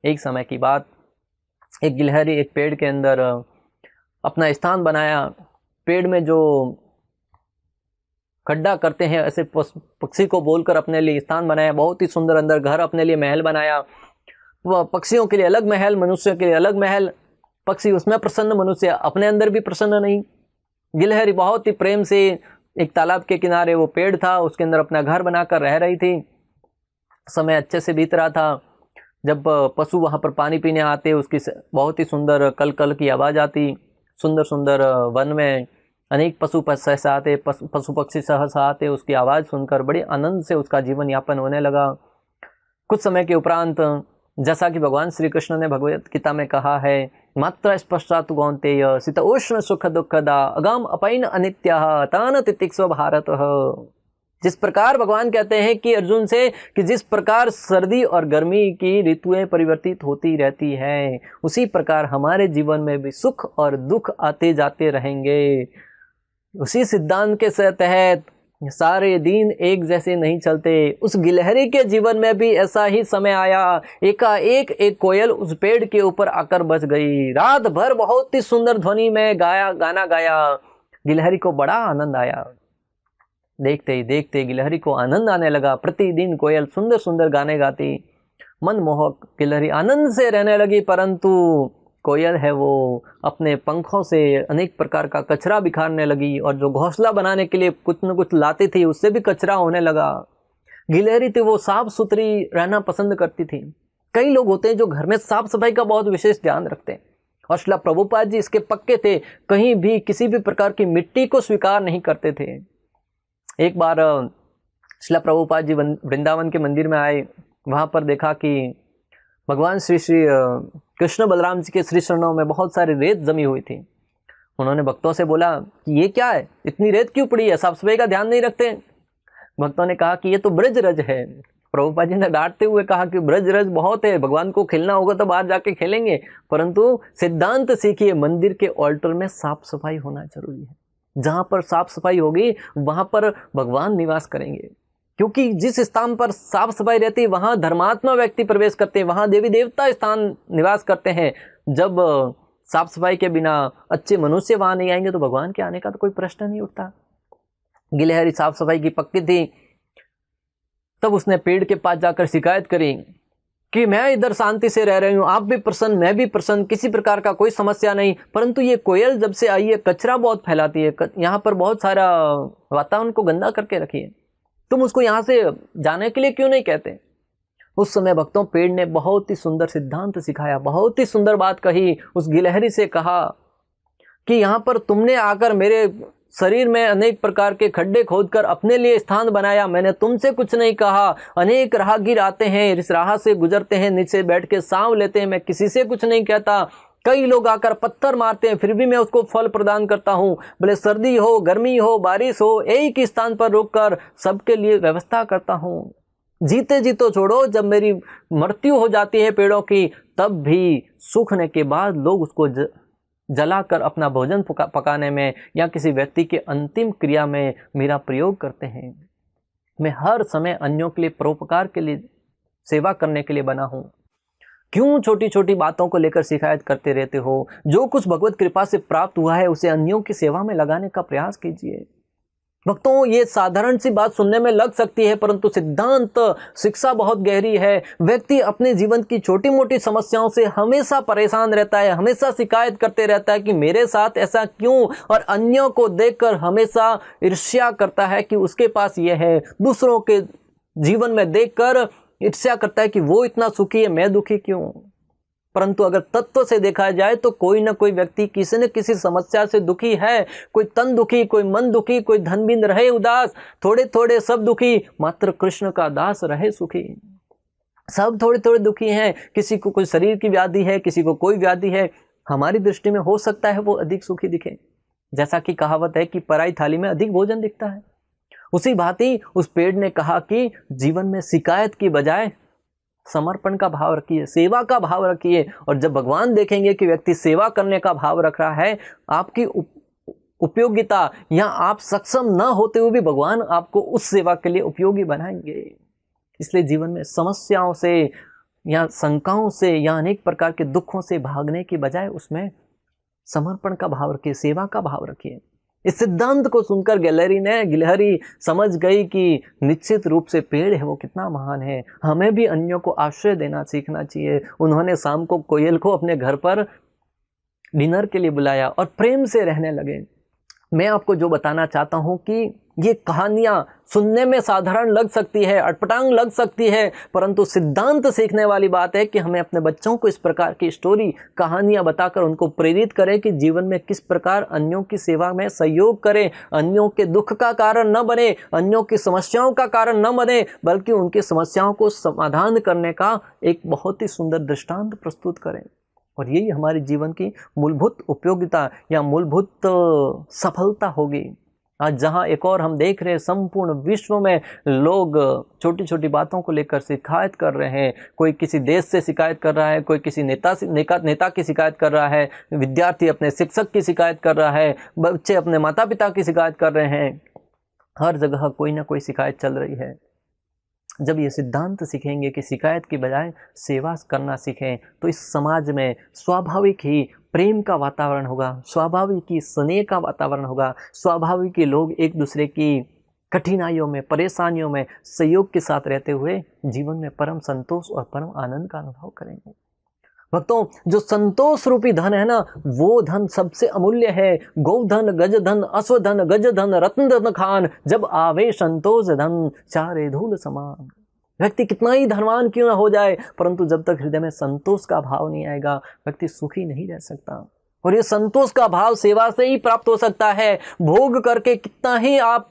एक समय की बात, एक गिलहरी एक पेड़ के अंदर अपना स्थान बनाया। पेड़ में जो खड्डा करते हैं ऐसे पक्षी को बोलकर अपने लिए स्थान बनाया। बहुत ही सुंदर अंदर घर, अपने लिए महल बनाया। वह पक्षियों के लिए अलग महल, मनुष्य के लिए अलग महल। पक्षी उसमें प्रसन्न, मनुष्य अपने अंदर भी प्रसन्न नहीं। गिलहरी बहुत ही प्रेम से एक तालाब के किनारे वो पेड़ था, उसके अंदर अपना घर बनाकर रह रही थी। समय अच्छे से बीत रहा था। जब पशु वहां पर पानी पीने आते, उसकी बहुत ही सुंदर कल कल की आवाज आती। सुंदर सुंदर वन में अनेक पशु सहसा आते, पशु पक्षी सहसा आते। उसकी आवाज सुनकर बड़े आनंद से उसका जीवन यापन होने लगा। कुछ समय के उपरांत, जैसा कि भगवान श्री कृष्ण ने भगवत गीता में कहा है, मात्र स्पष्टातु कौन्तेय शीतोष्ण सुख दुखदा अगम अपैन अनित्यः तान तितिक्षु भारत। जिस प्रकार भगवान कहते हैं कि अर्जुन से कि जिस प्रकार सर्दी और गर्मी की ऋतुएं परिवर्तित होती रहती है, उसी प्रकार हमारे जीवन में भी सुख और दुख आते जाते रहेंगे। उसी सिद्धांत के तहत सारे दिन एक जैसे नहीं चलते। उस गिलहरी के जीवन में भी ऐसा ही समय आया। एकाएक एक कोयल उस पेड़ के ऊपर आकर बस गई। रात भर बहुत ही सुंदर ध्वनि में गाना गाया। गिलहरी को बड़ा आनंद आया। देखते ही देखते गिलहरी को आनंद आने लगा। प्रतिदिन कोयल सुंदर सुंदर गाने गाती। मनमोहक गिलहरी आनंद से रहने लगी। परंतु कोयल है वो अपने पंखों से अनेक प्रकार का कचरा बिखारने लगी, और जो घोंसला बनाने के लिए कुछ न कुछ लाती थी उससे भी कचरा होने लगा। गिलहरी थी वो साफ सुथरी रहना पसंद करती थी। कई लोग होते हैं जो घर में साफ सफाई का बहुत विशेष ध्यान रखते हैं, और श्रील प्रभुपाद जी इसके पक्के थे। कहीं भी किसी भी प्रकार की मिट्टी को स्वीकार नहीं करते थे। एक बार श्रील प्रभुपाद जी वृंदावन के मंदिर में आए। वहां पर देखा कि भगवान श्री कृष्ण बलराम जी के श्री चरणों में बहुत सारी रेत जमी हुई थी। उन्होंने भक्तों से बोला कि ये क्या है, इतनी रेत क्यों पड़ी है, साफ सफाई का ध्यान नहीं रखते। भक्तों ने कहा कि ये तो ब्रज रज है। प्रभुपाद जी ने डांटते हुए कहा कि ब्रज रज बहुत है, भगवान को खेलना होगा तो बाहर जाके खेलेंगे, परंतु सिद्धांत सीखिए, मंदिर के ऑल्टर में साफ सफाई होना जरूरी है। जहां पर साफ सफाई होगी वहां पर भगवान निवास करेंगे, क्योंकि जिस स्थान पर साफ सफाई रहती है वहां धर्मात्मा व्यक्ति प्रवेश करते हैं, वहां देवी देवता स्थान निवास करते हैं। जब साफ सफाई के बिना अच्छे मनुष्य वहां नहीं आएंगे तो भगवान के आने का तो कोई प्रश्न नहीं उठता। गिलहरी साफ सफाई की पक्की थी। तब उसने पेड़ के पास जाकर शिकायत करी कि मैं इधर शांति से रह रही हूँ, आप भी प्रसन्न, मैं भी प्रसन्न, किसी प्रकार का कोई समस्या नहीं, परंतु ये कोयल जब से आई है कचरा बहुत फैलाती है, यहाँ पर बहुत सारा वातावरण को गंदा करके रखी है, तुम उसको यहाँ से जाने के लिए क्यों नहीं कहते। उस समय भक्तों पेड़ ने बहुत ही सुंदर सिद्धांत सिखाया, बहुत ही सुंदर बात कही। उस गिलहरी से कहा कि यहाँ पर तुमने आकर मेरे शरीर में अनेक प्रकार के खड्डे खोदकर अपने लिए स्थान बनाया, मैंने तुमसे कुछ नहीं कहा। अनेक राहगीर आते हैं, इस राह से गुजरते हैं, नीचे बैठ के सांव लेते हैं, मैं किसी से कुछ नहीं कहता। कई लोग आकर पत्थर मारते हैं, फिर भी मैं उसको फल प्रदान करता हूँ। भले सर्दी हो, गर्मी हो, बारिश हो, एक ही स्थान पर रुककर सबके लिए व्यवस्था करता हूँ। जीते जी तो छोड़ो, जब मेरी मृत्यु हो जाती है पेड़ों की, तब भी सूखने के बाद लोग उसको जलाकर अपना भोजन पकाने में या किसी व्यक्ति के अंतिम क्रिया में मेरा प्रयोग करते हैं। मैं हर समय अन्यों के लिए, परोपकार के लिए, सेवा करने के लिए बना हूं। क्यों छोटी छोटी बातों को लेकर शिकायत करते रहते हो? जो कुछ भगवत कृपा से प्राप्त हुआ है उसे अन्यों की सेवा में लगाने का प्रयास कीजिए। भक्तों, ये साधारण सी बात सुनने में लग सकती है, परंतु सिद्धांत शिक्षा बहुत गहरी है। व्यक्ति अपने जीवन की छोटी मोटी समस्याओं से हमेशा परेशान रहता है, हमेशा शिकायत करते रहता है कि मेरे साथ ऐसा क्यों, और अन्यों को देखकर हमेशा ईर्ष्या करता है कि उसके पास यह है। दूसरों के जीवन में देखकर ईर्ष्या करता है कि वो इतना सुखी है, मैं दुखी क्यों। परंतु अगर तत्व से देखा जाए तो कोई ना कोई व्यक्ति किसी न किसी समस्या से दुखी है। कोई तन दुखी, कोई मन दुखी, कोई धन बिंद रहे उदास, थोड़े थोड़े सब दुखी, मात्र कृष्ण का दास रहे सुखी। सब थोड़े थोड़े दुखी हैं। किसी को कोई शरीर की व्याधि है, किसी को कोई व्याधि है। हमारी दृष्टि में हो सकता है वो अधिक सुखी दिखे, जैसा कि कहावत है कि पराई थाली में अधिक भोजन दिखता है। उसी भांति उस पेड़ ने कहा कि जीवन में शिकायत की बजाय समर्पण का भाव रखिए, सेवा का भाव रखिए। और जब भगवान देखेंगे कि व्यक्ति सेवा करने का भाव रख रहा है, आपकी उपयोगिता या आप सक्षम न होते हुए भी भगवान आपको उस सेवा के लिए उपयोगी बनाएंगे। इसलिए जीवन में समस्याओं से या शंकाओं से या अनेक प्रकार के दुखों से भागने की बजाय उसमें समर्पण का भाव रखिए, सेवा का भाव रखिए। इस सिद्धांत को सुनकर गिलहरी समझ गई कि निश्चित रूप से पेड़ है वो कितना महान है, हमें भी अन्यों को आश्रय देना सीखना चाहिए। उन्होंने शाम को कोयल को अपने घर पर डिनर के लिए बुलाया और प्रेम से रहने लगे। मैं आपको जो बताना चाहता हूं कि ये कहानियां सुनने में साधारण लग सकती है, अटपटांग लग सकती है, परंतु सिद्धांत सीखने वाली बात है कि हमें अपने बच्चों को इस प्रकार की स्टोरी, कहानियां बताकर उनको प्रेरित करें कि जीवन में किस प्रकार अन्यों की सेवा में सहयोग करें, अन्यों के दुख का कारण न बने, अन्यों की समस्याओं का कारण न बने, बल्कि उनकी समस्याओं को समाधान करने का एक बहुत ही सुंदर दृष्टांत प्रस्तुत करें। और यही हमारे जीवन की मूलभूत उपयोगिता या मूलभूत सफलता होगी। आज जहां एक और हम देख रहे हैं संपूर्ण विश्व में लोग छोटी छोटी बातों को लेकर शिकायत कर रहे हैं। कोई किसी देश से शिकायत कर रहा है, कोई किसी नेता की शिकायत कर रहा है, विद्यार्थी अपने शिक्षक की शिकायत कर रहा है, बच्चे अपने माता पिता की शिकायत कर रहे हैं। हर जगह कोई ना कोई शिकायत चल रही है। जब ये सिद्धांत सीखेंगे कि शिकायत की बजाय सेवा करना सीखें, तो इस समाज में स्वाभाविक ही प्रेम का वातावरण होगा, स्वाभाविक ही स्नेह का वातावरण होगा, स्वाभाविक ही लोग एक दूसरे की कठिनाइयों में, परेशानियों में सहयोग के साथ रहते हुए जीवन में परम संतोष और परम आनंद का अनुभव करेंगे। भक्तों, जो संतोष रूपी धन है ना, वो धन सबसे अमूल्य है। गोधन, गजधन, अश्वधन, गजधन, रत्न धन खान, जब आवे संतोष धन चारे धूल समान। व्यक्ति कितना ही धनवान क्यों ना हो जाए, परंतु जब तक हृदय में संतोष का भाव नहीं आएगा, व्यक्ति सुखी नहीं रह सकता। और ये संतोष का भाव सेवा से ही प्राप्त हो सकता है। भोग करके कितना ही आप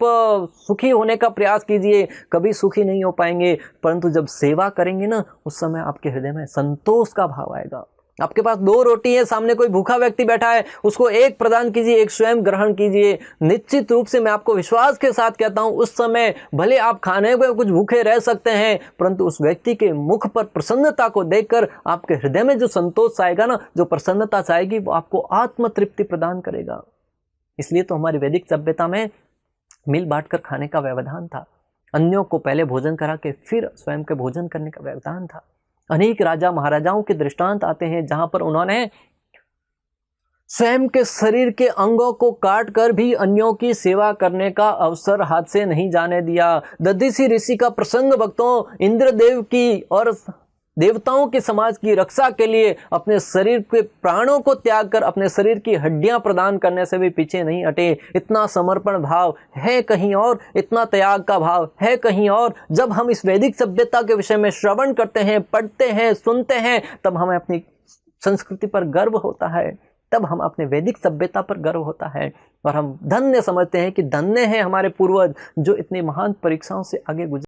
सुखी होने का प्रयास कीजिए, कभी सुखी नहीं हो पाएंगे। परंतु जब सेवा करेंगे ना, उस समय आपके हृदय में संतोष का भाव आएगा। आपके पास 2 रोटी है, सामने कोई भूखा व्यक्ति बैठा है, उसको एक प्रदान कीजिए, एक स्वयं ग्रहण कीजिए। निश्चित रूप से मैं आपको विश्वास के साथ कहता हूं, उस समय भले आप खाने में कुछ भूखे रह सकते हैं, परंतु उस व्यक्ति के मुख पर प्रसन्नता को देखकर आपके हृदय में जो संतोष आएगा ना, जो प्रसन्नता आएगी, वो आपको आत्म तृप्ति प्रदान करेगा। इसलिए तो हमारी वैदिक सभ्यता में मिल बांटकर खाने का व्यवधान था। अन्यों को पहले भोजन करा के फिर स्वयं के भोजन करने का व्यवधान था। अनेक राजा महाराजाओं के दृष्टांत आते हैं जहां पर उन्होंने स्वयं के शरीर के अंगों को काट कर भी अन्यों की सेवा करने का अवसर हाथ से नहीं जाने दिया। दधीसी ऋषि का प्रसंग भक्तों, इंद्रदेव की और देवताओं के समाज की रक्षा के लिए अपने शरीर के प्राणों को त्याग कर अपने शरीर की हड्डियां प्रदान करने से भी पीछे नहीं हटे। इतना समर्पण भाव है कहीं और, इतना त्याग का भाव है कहीं और। जब हम इस वैदिक सभ्यता के विषय में श्रवण करते हैं, पढ़ते हैं, सुनते हैं, तब हमें अपनी संस्कृति पर गर्व होता है, तब हम अपने वैदिक सभ्यता पर गर्व होता है, और हम धन्य समझते हैं कि धन्य है हमारे पूर्वज जो इतनी महान परीक्षाओं से आगे गुजरे।